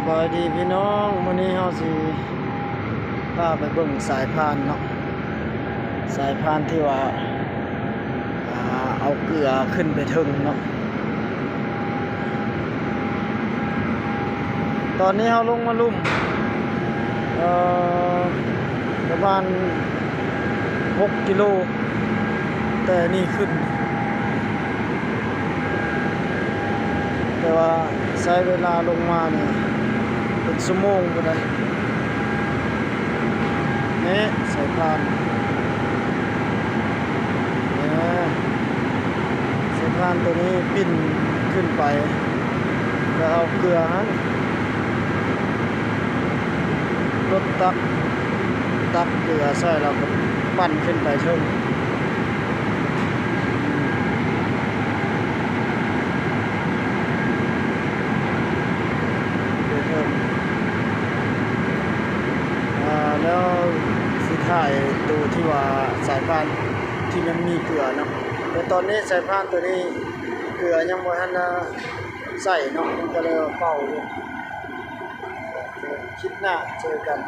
บายดีพี่น้องมื้อนี้เฮาสิพาไปเบิ่งสายพานเนาะสายพานที่ว่าเอาเกลือขึ้นไปถึงเนาะตอนนี้เฮาลงมาลุ่มประมาณ6กิโลแต่นี่ขึ้นแต่ว่าใช้เวลาลงมาเนี่ยเป็นชั่วโมงก็ได้นี่สายพานสายพานตัวนี้ปิ้นขึ้นไปแล้วเอาเกลือฮะรถตักเกลือใส่เราก็ปั่นขึ้นไปเทิงแล้วสิถ่ายดูที่ว่าสายพานที่มันมีเกลือเนาะแต่ตอนนี้สายพานตัวนี้เกลือยังบ่ทันใส่เนาะมันก็เลยเป่าอยู่คลิปหน้าเจอกัน